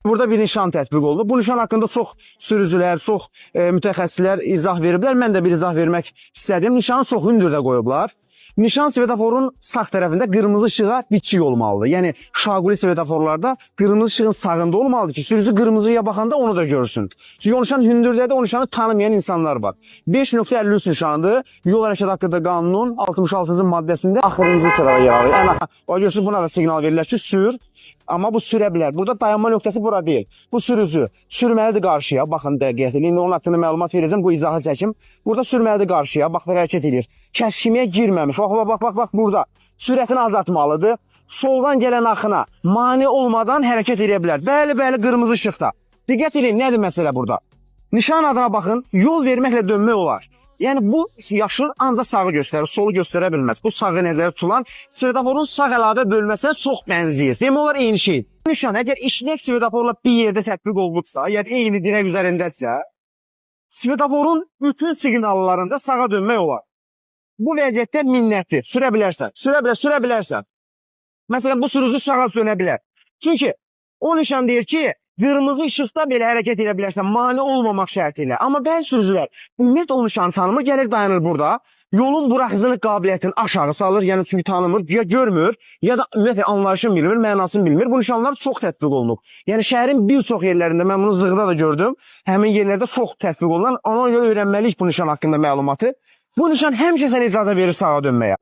Burada bir nişan tətbiq olunub. Bu nişan haqqında çox sürücülər, çox mütəxəssislər izah veriblər. Mən də bir izah vermək istədim. Nişanı çox hündürdə qoyublar. Nişan svetoforun sağ tərəfində qırmızı işığa bitişik olmalıdır. Yəni şaquli svetoforlarda qırmızı işığın sağında olmalıdır ki, sürücü qırmızıya baxanda onu da görsün. Çünki o nişan hündürdədir, o nişanı tanımayan insanlar var. 5.53 nişanıdır. Yol hərəkəti haqqında qanunun 66-cı maddəsində axırıncı sırada yer alır. Yəni o görsün, buna da siqnal verirlər ki, sür. Amma bu sürə bilər. Burada dayanma nöqtəsi bura deyil. Bu sürücü sürməlidir qarşıya. Baxın dəqiqətlə. İndi onun haqqında məlumat verəcəm. Bu izahı çəkim. Burada sürməlidir qarşıya. Bax, hərəkət edir. Kəskinliyə girməmiş. Bax, burada. Sürətini azaltmalıdır. Soldan gələn axına mane olmadan hərəkət edə bilər. Bəli, qırmızı işıqda. Diqqət edin, nədir məsələ burada? Nişan adına baxın, yol verməklə dönmək olar. Yəni bu yaşıl ancaq sağı göstərir, solu göstərə bilməz. Bu sağı nəzərdə tutulan svetoforun sağ əlavə bölməsinə çox bənzəyir. Demək olar eyni şey. Nişan əgər işlək svetoforla bir yerdə tətbiq olunubsa, yəni eyni dirək üzərindəsə, svetoforun bütün siqnallarında sağa dönmək olar. Bu vəziyyətdə minnətdir. Sürə bilərsən. Məsələn, bu sürücü sağa dönə bilər. Çünki o nişan deyir ki, qırmızı işıqda belə hərəkət edə bilərsən, mane olmamaq şərti ilə. Amma bəzi sürücülər ümumiyyətlə o nişanı tanımır, gəlir dayanır burada. Yolun buraxıcılıq qabiliyyətini aşağı salır, yəni çünki tanımır, ya görmür, ya da ümumiyyətlə anlayışını bilmir, mənasını bilmir. Bu nişanlar çox tətbiq olunub. Yəni şəhərin bir çox yerlərində, mən bunu Zığda da gördüm, həmin yerlərdə çox tətbiq olunan, ona görə öyrənməliyik bu nişan haqqında məlumatı. Bu nişan həmişə sənə icazə verir sağa dönməyə.